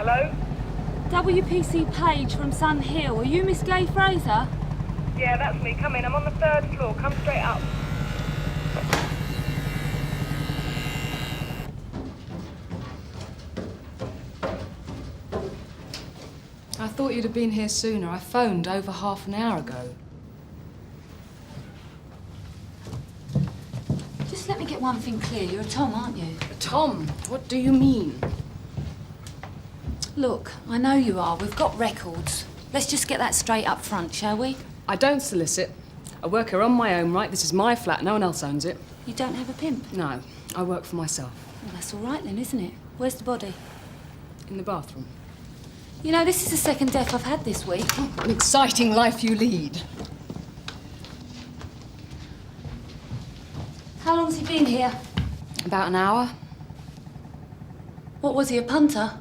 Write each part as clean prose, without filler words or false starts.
Hello? WPC Page from Sun Hill. Are you Miss Gay Fraser? Yeah, that's me. Come in. I'm on the 3rd floor. Come straight up. I thought you'd have been here sooner. I phoned over half an hour ago. Just let me get one thing clear. You're a Tom, aren't you? Tom, what do you mean? Look, I know you are. We've got records. Let's just get that straight up front, shall we? I don't solicit. I work here on my own, right? This is my flat. No one else owns it. You don't have a pimp? No, I work for myself. Well, that's all right then, isn't it? Where's the body? In the bathroom. You know, this is the second death I've had this week. An exciting life you lead. How long's he been here? About an hour. What was he, a punter?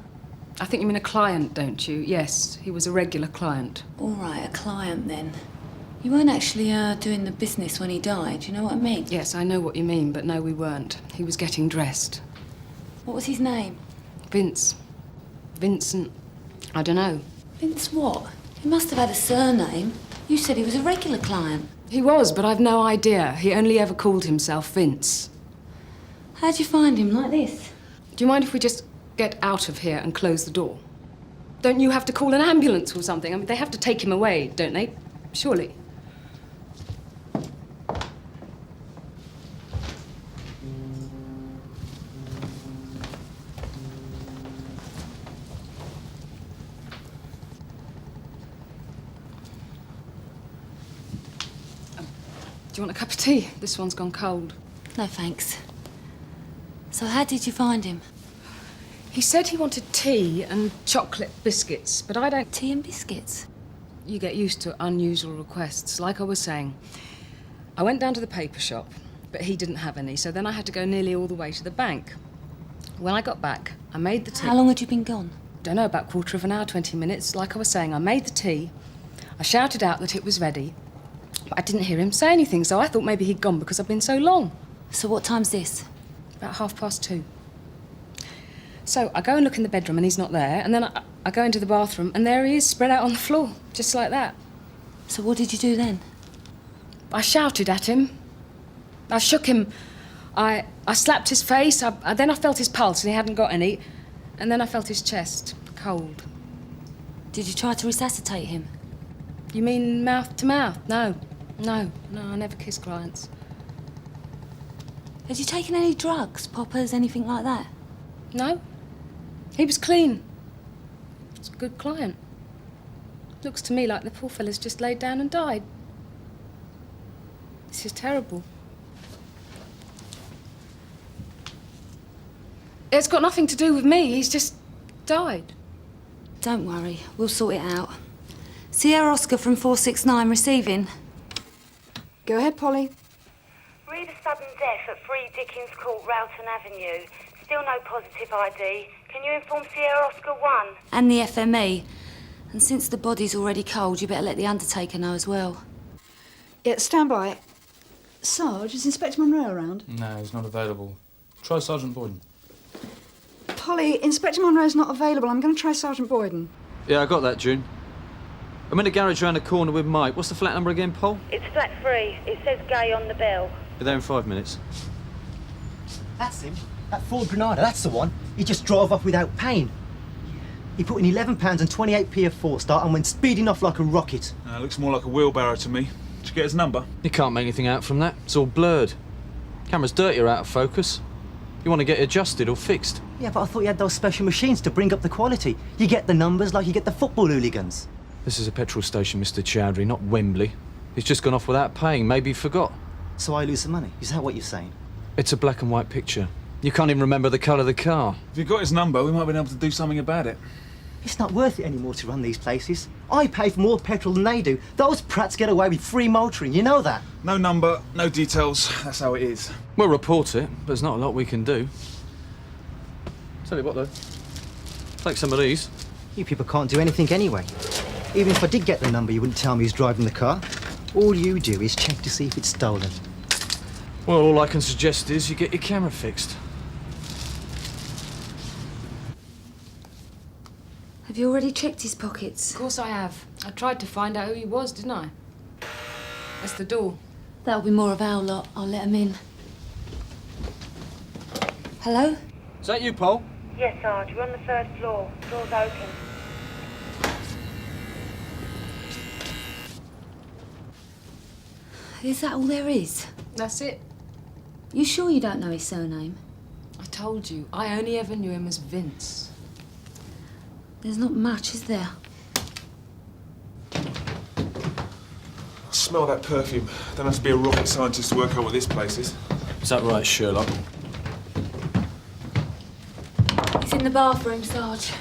I think you mean a client, don't you? Yes, he was a regular client. All right, a client then. You weren't actually doing the business when he died, you know what I mean? Yes, I know what you mean, but no, we weren't. He was getting dressed. What was his name? Vince. Vincent. I don't know. Vince what? He must have had a surname. You said he was a regular client. He was, but I've no idea. He only ever called himself Vince. How'd you find him, like this? Do you mind if we just get out of here and close the door? Don't you have to call an ambulance or something? I mean, they have to take him away, don't they? Surely. Do you want a cup of tea? This one's gone cold. No, thanks. So how did you find him? He said he wanted tea and chocolate biscuits, but I don't... Tea and biscuits? You get used to unusual requests. Like I was saying, I went down to the paper shop, but he didn't have any, so then I had to go nearly all the way to the bank. When I got back, I made the tea... How long had you been gone? Don't know, about quarter of an hour, 20 minutes. Like I was saying, I made the tea. I shouted out that it was ready, but I didn't hear him say anything, so I thought maybe he'd gone because I'd been so long. So what time's this? About 2:30. So I go and look in the bedroom and he's not there, and then I go into the bathroom and there he is, spread out on the floor, just like that. So what did you do then? I shouted at him. I shook him. I slapped his face. Then I felt his pulse and he hadn't got any. And then I felt his chest, cold. Did you try to resuscitate him? You mean mouth to mouth? No, I never kiss clients. Had you taken any drugs, poppers, anything like that? No. He was clean. He's a good client. Looks to me like the poor fella's just laid down and died. This is terrible. It's got nothing to do with me. He's just died. Don't worry. We'll sort it out. Sierra Oscar from 469 receiving. Go ahead, Polly. Read a sudden death at 3 Dickens Court, Roughton Avenue. Still no positive ID. Can you inform Sierra Oscar 1? And the FME. And since the body's already cold, you better let the undertaker know as well. Yeah, stand by. Sarge, is Inspector Monroe around? No, he's not available. Try Sergeant Boyden. Polly, Inspector Monroe's not available. I'm going to try Sergeant Boyden. Yeah, I got that, June. I'm in a garage round the corner with Mike. What's the flat number again, Paul? It's flat 3. It says Gay on the bell. Be there in 5 minutes. That's him. That Ford Granada, that's the one. He just drove off without pain. He put in £11 and 28p of force start and went speeding off like a rocket. Looks more like a wheelbarrow to me. Did you get his number? You can't make anything out from that. It's all blurred. Camera's dirty or out of focus. You want to get it adjusted or fixed? Yeah, but I thought you had those special machines to bring up the quality. You get the numbers like you get the football hooligans. This is a petrol station, Mr. Chowdhury, not Wembley. He's just gone off without paying. Maybe he forgot. So I lose some money. Is that what you're saying? It's a black and white picture. You can't even remember the colour of the car. If you got his number, we might have been able to do something about it. It's not worth it anymore to run these places. I pay for more petrol than they do. Those prats get away with free motoring, you know that? No number, no details. That's how it is. We'll report it, but there's not a lot we can do. Tell you what, though. Take some of these. You people can't do anything anyway. Even if I did get the number, you wouldn't tell me who's driving the car. All you do is check to see if it's stolen. Well, all I can suggest is you get your camera fixed. Have you already checked his pockets? Of course I have. I tried to find out who he was, didn't I? That's the door. That'll be more of our lot. I'll let him in. Hello? Is that you, Paul? Yes, Sarge. We're on the 3rd floor. Door's open. Is that all there is? That's it. You sure you don't know his surname? I told you, I only ever knew him as Vince. There's not much, is there? I smell that perfume. Don't have to be a rocket scientist to work out what this place is. Is that right, Sherlock? He's in the bathroom, Sarge.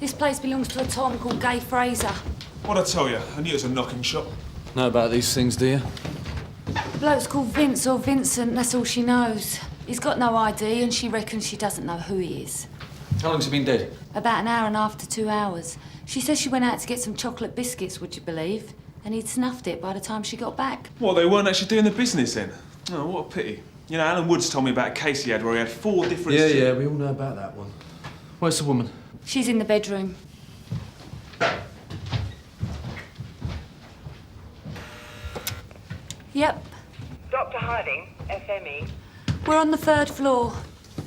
This place belongs to a Tom called Gay Fraser. What'd I tell you? I knew it was a knocking shop. Know about these things, do you? The bloke's called Vince or Vincent, that's all she knows. He's got no ID and she reckons she doesn't know who he is. How long's he been dead? About an hour and a half to 2 hours. She says she went out to get some chocolate biscuits, would you believe? And he'd snuffed it by the time she got back. What, they weren't actually doing the business then? Oh, what a pity. You know, Alan Woods told me about a case he had where he had 4 different... Yeah, we all know about that one. Where's the woman? She's in the bedroom. Yep, Dr. Harding, FME. we're on the 3rd floor.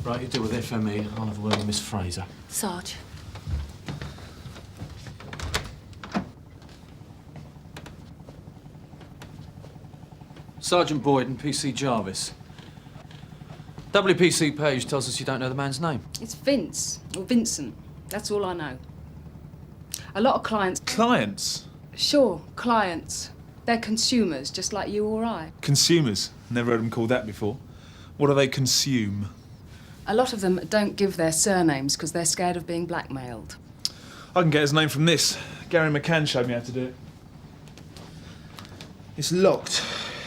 Right, you deal with FME. I'll have a word with Miss Fraser. Sarge. Sergeant Boyd and PC Jarvis. WPC Page tells us you don't know the man's name. It's Vince, or Vincent. That's all I know. A lot of clients... Clients? Sure, clients. They're consumers, just like you or I. Consumers. Never heard them called that before. What do they consume? A lot of them don't give their surnames because they're scared of being blackmailed. I can get his name from this. Gary McCann showed me how to do it. It's locked.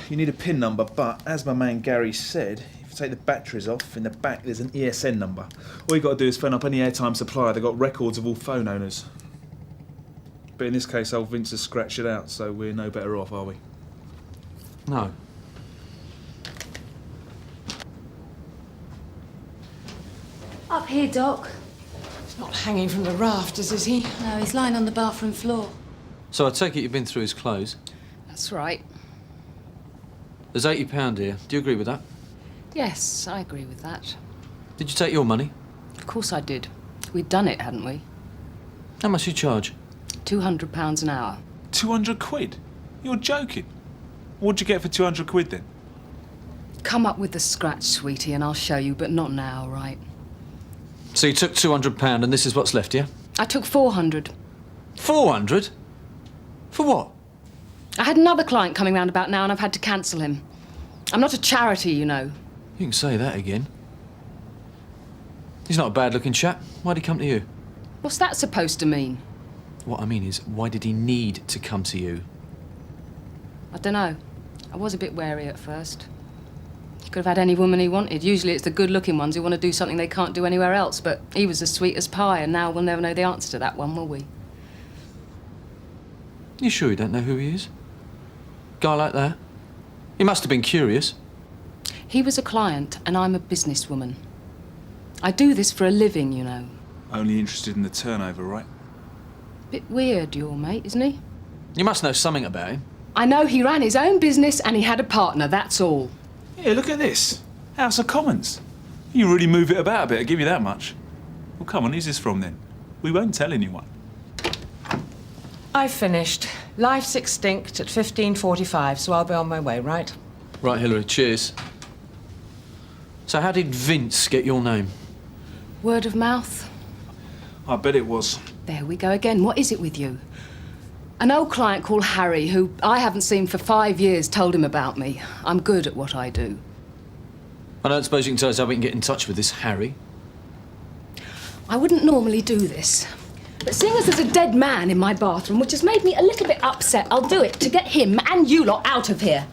You need a PIN number, but as my man Gary said, if you take the batteries off, in the back there's an ESN number. All you got to do is phone up any airtime supplier. They've got records of all phone owners. But in this case, old Vince has scratched it out, so we're no better off, are we? No. Up here, Doc. He's not hanging from the rafters, is he? No, he's lying on the bathroom floor. So I take it you've been through his clothes. That's right. There's £80 here. Do you agree with that? Yes, I agree with that. Did you take your money? Of course I did. We'd done it, hadn't we? How much do you charge? £200 an hour. 200 quid? You're joking. What'd you get for 200 quid then? Come up with the scratch, sweetie, and I'll show you, but not now, right? So you took £200 and this is what's left, yeah? I took 400. 400? For what? I had another client coming round about now and I've had to cancel him. I'm not a charity, you know. You can say that again. He's not a bad-looking chap. Why'd he come to you? What's that supposed to mean? What I mean is, why did he need to come to you? I don't know. I was a bit wary at first. He could have had any woman he wanted. Usually it's the good-looking ones who want to do something they can't do anywhere else, but he was as sweet as pie, and now we'll never know the answer to that one, will we? You sure you don't know who he is? Guy like that? He must have been curious. He was a client, and I'm a businesswoman. I do this for a living, you know. Only interested in the turnover, right? Bit weird, your mate, isn't he? You must know something about him. I know he ran his own business and he had a partner, that's all. Yeah, look at this. House of Commons. You really move it about a bit, I'll give you that much. Well, come on, who's this from then? We won't tell anyone. I've finished. Life's extinct at 15:45, so I'll be on my way, right? Right, Hilary, cheers. So how did Vince get your name? Word of mouth? I bet it was. There we go again. What is it with you? An old client called Harry, who I haven't seen for 5 years, told him about me. I'm good at what I do. I don't suppose you can tell us how we can get in touch with this Harry? I wouldn't normally do this. But seeing as there's a dead man in my bathroom, which has made me a little bit upset, I'll do it to get him and you lot out of here.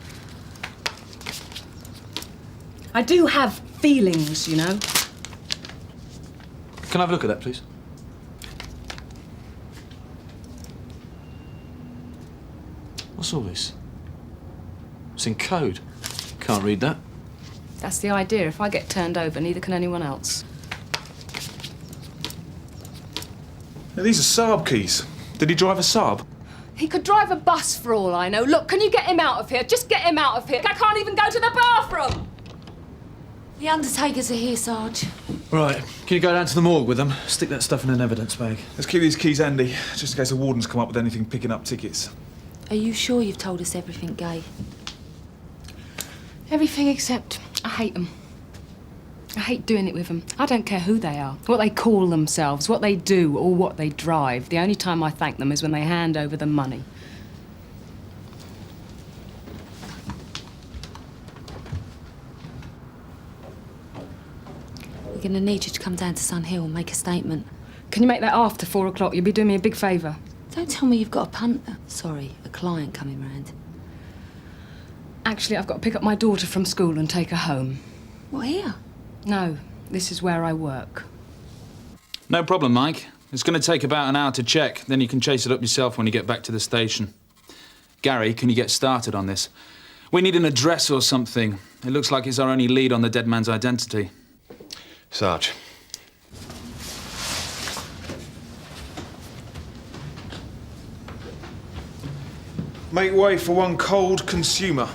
I do have feelings, you know. Can I have a look at that, please? What's all this? It's in code. Can't read that. That's the idea. If I get turned over, neither can anyone else. Now, these are Saab keys. Did he drive a Saab? He could drive a bus for all I know. Look, can you get him out of here? Just get him out of here. I can't even go to the bathroom. The undertakers are here, Sarge. Right, can you go down to the morgue with them? Stick that stuff in an evidence bag. Let's keep these keys handy, just in case the wardens come up with anything picking up tickets. Are you sure you've told us everything, Gay? Everything except I hate them. I hate doing it with them. I don't care who they are, what they call themselves, what they do, or what they drive. The only time I thank them is when they hand over the money. We're going to need you to come down to Sun Hill and make a statement. Can you make that after 4 o'clock? You'll be doing me a big favour. Don't tell me you've got a punter. Sorry, a client coming round. Actually, I've got to pick up my daughter from school and take her home. What, here? No, this is where I work. No problem, Mike. It's going to take about an hour to check, then you can chase it up yourself when you get back to the station. Gary, can you get started on this? We need an address or something. It looks like it's our only lead on the dead man's identity. Sarge. Make way for one cold consumer.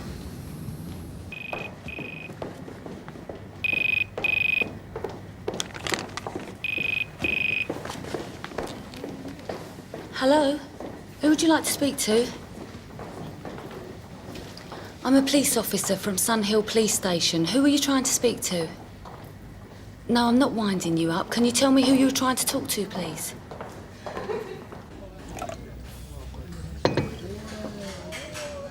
Hello? Who would you like to speak to? I'm a police officer from Sun Hill Police Station. Who are you trying to speak to? No, I'm not winding you up. Can you tell me who you were trying to talk to, please?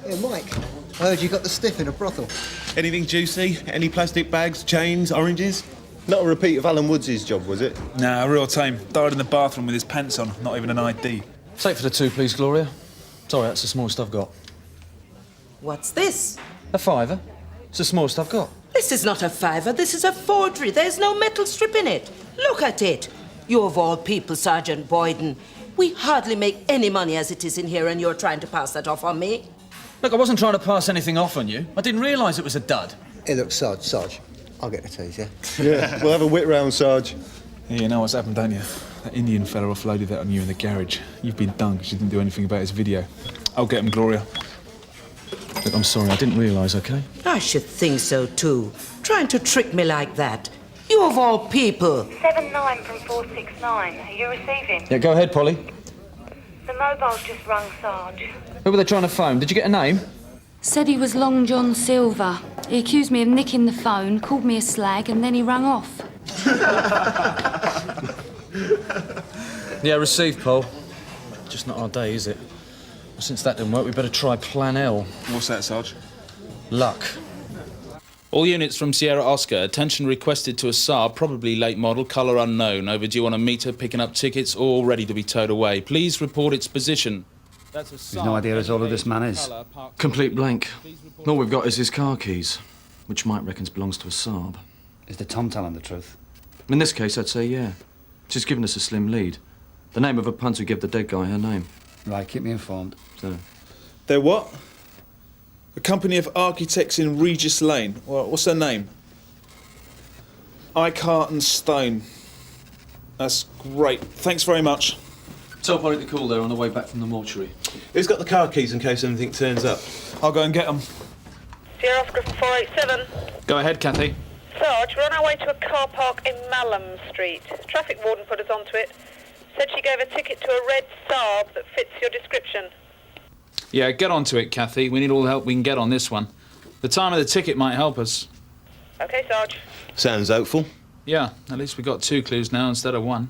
Yeah, Mike, I heard you got the stiff in a brothel. Anything juicy? Any plastic bags, chains, oranges? Not a repeat of Alan Woods' job, was it? Nah, real tame. Died in the bathroom with his pants on, not even an ID. Take for the 2, please, Gloria. Sorry, that's the smallest I've got. What's this? A £5. It's the smallest I've got. This is not a £5, this is a forgery. There's no metal strip in it. Look at it. You of all people, Sergeant Boyden. We hardly make any money as it is in here, and you're trying to pass that off on me? Look, I wasn't trying to pass anything off on you. I didn't realise it was a dud. Hey, look, Sarge, I'll get the teas, yeah? Yeah, we'll have a wit round, Sarge. Yeah, you know what's happened, don't you? That Indian fella offloaded that on you in the garage. You've been done because you didn't do anything about his video. I'll get him, Gloria. Look, I'm sorry, I didn't realise, OK? I should think so, too. Trying to trick me like that. You of all people. 79 from 469. Are you receiving? Yeah, go ahead, Polly. The mobile's just rung, Sarge. Who were they trying to phone? Did you get a name? Said he was Long John Silver. He accused me of nicking the phone, called me a slag, and then he rung off. Yeah, received, Paul. Just not our day, is it? Well, since that didn't work, we better try Plan L. What's that, Sarge? Luck. All units from Sierra Oscar, attention requested to a Saab, probably late model, colour unknown, overdue on a meter, picking up tickets, all ready to be towed away. Please report its position. That's a Saab. We've no idea who all of this man is. Complete blank. All we've got is his car keys, which Mike reckons belongs to a Saab. Is the Tom telling the truth? In this case, I'd say yeah. She's given us a slim lead. The name of a punt who gave the dead guy her name. Right, keep me informed. So. They're what? A company of architects in Regis Lane. What's their name? Icart and Stone. That's great. Thanks very much. Tell Polly to call there on the way back from the mortuary. Who's got the car keys in case anything turns up? I'll go and get them. Sierra Oscar 487. Go ahead, Kathy. Sarge, we're on our way to a car park in Mallam Street. Traffic warden put us onto it. Said she gave a ticket to a red Saab that fits your description. Yeah, get onto it, Kathy. We need all the help we can get on this one. The time of the ticket might help us. OK, Sarge. Sounds hopeful. Yeah, at least we've got 2 clues now instead of 1.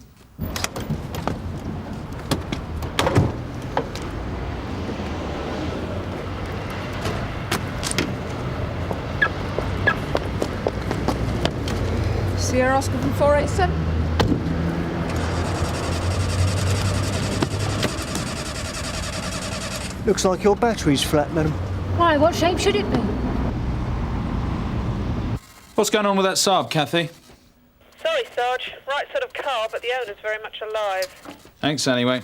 Sierra Oscar from 487. Looks like your battery's flat, madam. Why, what shape should it be? What's going on with that Saab, Kathy? Sorry, Sarge. Right sort of car, but the owner's very much alive. Thanks, anyway.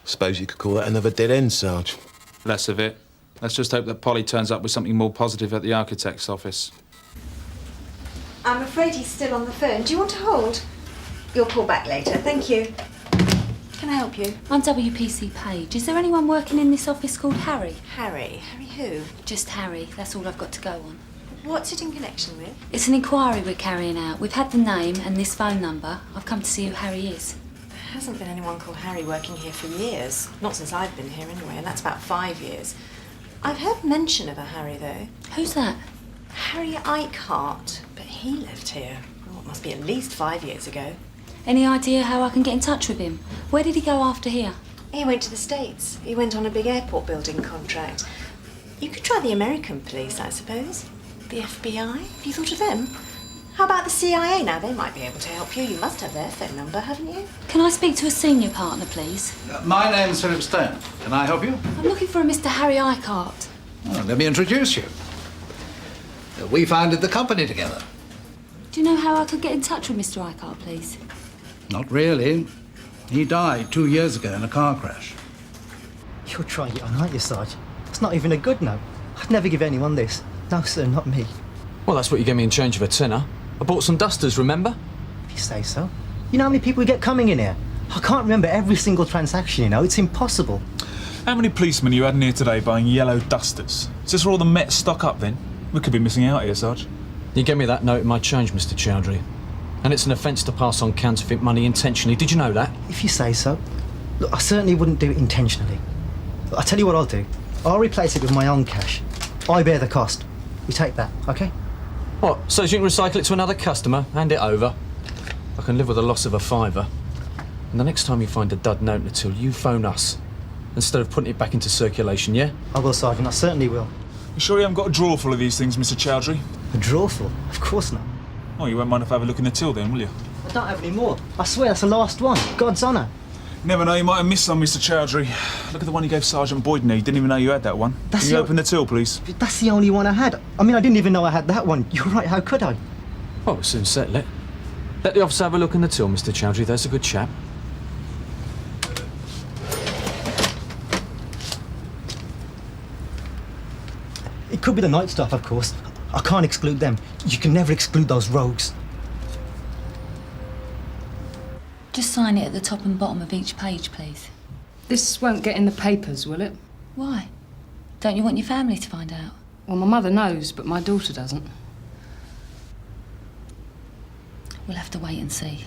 Suppose you could call that another dead end, Sarge. Less of it. Let's just hope that Polly turns up with something more positive at the architect's office. I'm afraid he's still on the phone. Do you want to hold? You'll call back later. Thank you. Can I help you? I'm WPC Page. Is there anyone working in this office called Harry? Harry? Harry who? Just Harry. That's all I've got to go on. What's it in connection with? It's an inquiry we're carrying out. We've had the name and this phone number. I've come to see who Harry is. There hasn't been anyone called Harry working here for years. Not since I've been here anyway, and that's about 5 years. I've heard mention of a Harry, though. Who's that? Harry Eichhardt. But he lived here. Oh, it must be at least 5 years ago. Any idea how I can get in touch with him? Where did he go after here? He went to the States. He went on a big airport building contract. You could try the American police, I suppose. The FBI? Have you thought of them? How about the CIA now? They might be able to help you. You must have their phone number, haven't you? Can I speak to a senior partner, please? My name's Philip Stone. Can I help you? I'm looking for a Mr. Harry Eichhardt. Oh, let me introduce you. We founded the company together. Do you know how I could get in touch with Mr. Eichhardt, please? Not really. He died 2 years ago in a car crash. You're trying it on, aren't you, Sarge? It's not even a good note. I'd never give anyone this. No, sir, not me. Well, that's what you gave me in change of a tenner. I bought some dusters, remember? If you say so. You know how many people we get coming in here? I can't remember every single transaction, you know. It's impossible. How many policemen you had in here today buying yellow dusters? Is this where all the Met stock up, then? We could be missing out here, Sarge. You gave me that note in my change, Mr. Chowdhury. And it's an offence to pass on counterfeit money intentionally. Did you know that? If you say so. Look, I certainly wouldn't do it intentionally. Look, I'll tell you what I'll do. I'll replace it with my own cash. I bear the cost. You take that, OK? What, so you can recycle it to another customer, hand it over? I can live with the loss of a fiver. And the next time you find a dud note in the till, you phone us. Instead of putting it back into circulation, yeah? I will, Sergeant. I certainly will. You sure you haven't got a drawer full of these things, Mr. Chowdhury? A drawer full? Of course not. Oh, you won't mind if I have a look in the till then, will you? I don't have any more. I swear that's the last one. God's honour. Never know, you might have missed some, Mr. Chowdhury. Look at the one you gave Sergeant Boyden. He didn't even know you had that one. Can you open the till, please? That's the only one I had. I mean, I didn't even know I had that one. You're right, how could I? Well, we'll soon settle it. Let the officer have a look in the till, Mr. Chowdhury. There's a good chap. It could be the night staff, of course. I can't exclude them. You can never exclude those rogues. Just sign it at the top and bottom of each page, please. This won't get in the papers, will it? Why? Don't you want your family to find out? Well, my mother knows, but my daughter doesn't. We'll have to wait and see.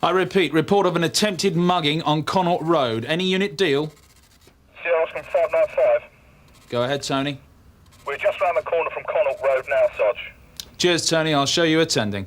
I repeat, report of an attempted mugging on Connaught Road. Any unit deal? Sierra Oscar 595. Go ahead, Tony. We're just round the corner from Connaught Road now, Sarge. Cheers, Tony. I'll show you attending.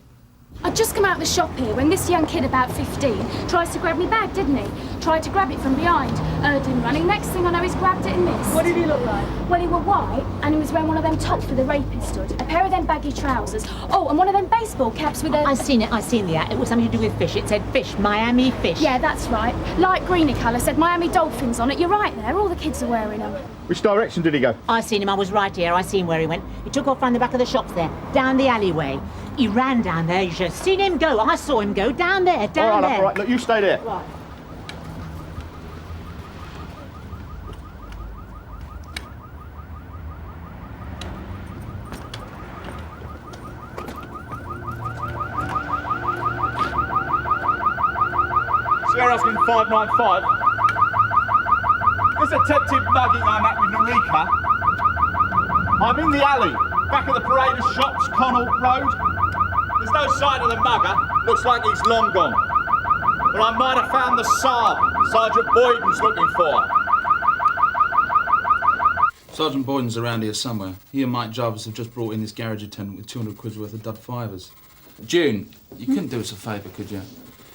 I'd just come out of the shop here when this young kid, about 15, tries to grab me bag, didn't he? Tried to grab it from behind. Heard him running. Next thing I know, he's grabbed it and missed. What did he look like? Well, he were white, and he was wearing one of them tops with a rapist stood, a pair of them baggy trousers. Oh, and one of them baseball caps with a... I seen the ad. It was something to do with fish. It said fish, Miami fish. Yeah, that's right. Light greeny colour, said Miami Dolphins on it. You're right there. All the kids are wearing them. Which direction did he go? I seen him. I was right here. I seen where he went. He took off round the back of the shops there, down the alleyway. He ran down there. You should have seen him go. I saw him go down there, down there. All right, look, you stay there. Right. Sierra Oscar 595. This attempted mugging I'm at with Narika. I'm in the alley, back of the parade of shops, Connaught Road. There's no sign of the mugger. Looks like he's long gone. But I might have found the Saab Sergeant Boyden's looking for. Sergeant Boyden's around here somewhere. He and Mike Jarvis have just brought in this garage attendant with 200 quid's worth of dud fivers. June, you couldn't do us a favour, could you?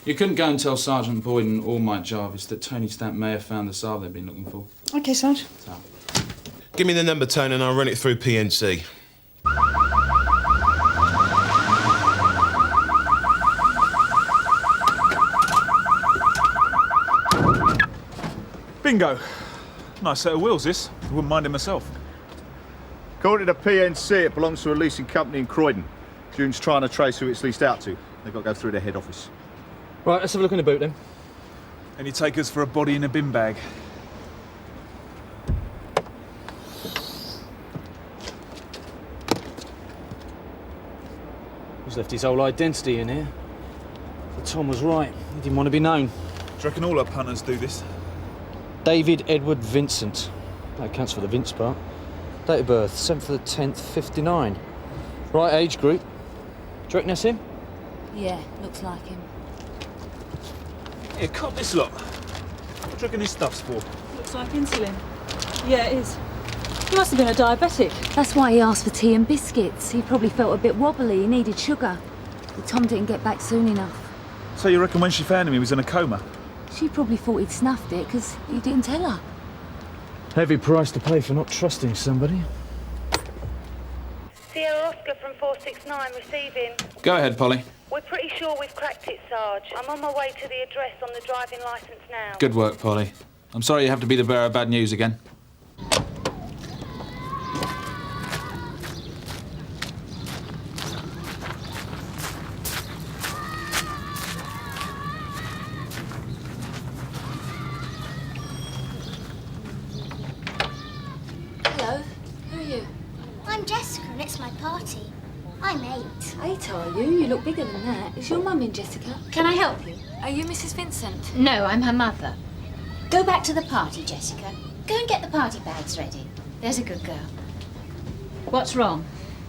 You couldn't go and tell Sergeant Boyden or Mike Jarvis that Tony Stamp may have found the Saab they've been looking for. OK, Sarge. So. Give me the number, Tony, and I'll run it through PNC. Bingo. Nice set of wheels, this. I wouldn't mind it myself. According to PNC, it belongs to a leasing company in Croydon. June's trying to trace who it's leased out to. They've got to go through their head office. Right, let's have a look in the boot then. Any takers for a body in a bin bag? He's left his whole identity in here. The Tom was right. He didn't want to be known. Do you reckon all our punters do this? David Edward Vincent. That counts for the Vince part. Date of birth, 7th of the 10th, 59. Right age group. Do you reckon that's him? Yeah, looks like him. Yeah, cop this lot. What do you reckon this stuff's for? Looks like insulin. Yeah, it is. He must have been a diabetic. That's why he asked for tea and biscuits. He probably felt a bit wobbly. He needed sugar. But Tom didn't get back soon enough. So you reckon when she found him he was in a coma? She probably thought he'd snuffed it because he didn't tell her. Heavy price to pay for not trusting somebody. Sierra Oscar from 469 receiving. Go ahead, Polly. We're pretty sure we've cracked it, Sarge. I'm on my way to the address on the driving licence now. Good work, Polly. I'm sorry you have to be the bearer of bad news again. Hello, who are you? I'm Jessica and it's my party. I'm 8. 8, are you? You look bigger than that. Is your mum in, Jessica? Can I help you? Are you Mrs. Vincent? No, I'm her mother. Go back to the party, Jessica. Go and get the party bags ready. There's a good girl. What's wrong?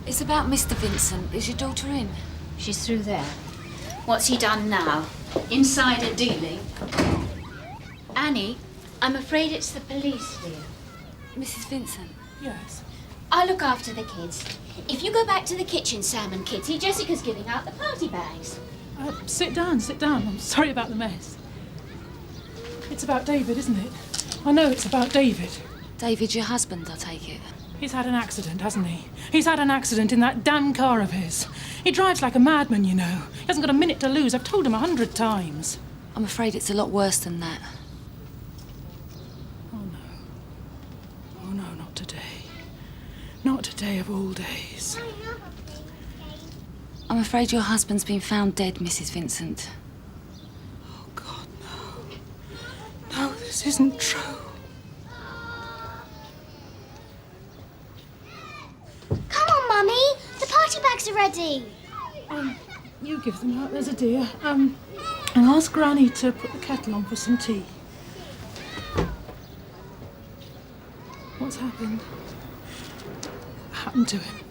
It's about Mr. Vincent. Is your daughter in? She's through there. What's he done now? Insider dealing? Annie, I'm afraid it's the police, dear. Mrs. Vincent? Yes. I'll look after the kids. If you go back to the kitchen, Sam and Kitty, Jessica's giving out the party bags. Sit down, sit down. I'm sorry about the mess. It's about David, isn't it? I know it's about David. David, your husband, I take it. He's had an accident, hasn't he? He's had an accident in that damn car of his. He drives like a madman, you know. He hasn't got a minute to lose. I've told him 100 times. I'm afraid it's a lot worse than that. Oh, no. Oh, no, not today. Not today of all days. I'm afraid your husband's been found dead, Mrs. Vincent. Oh, God, no. No, this isn't true. Come on, Mummy. The party bags are ready. You give them out, there's a dear. And ask Granny to put the kettle on for some tea. What's happened? Happened to him.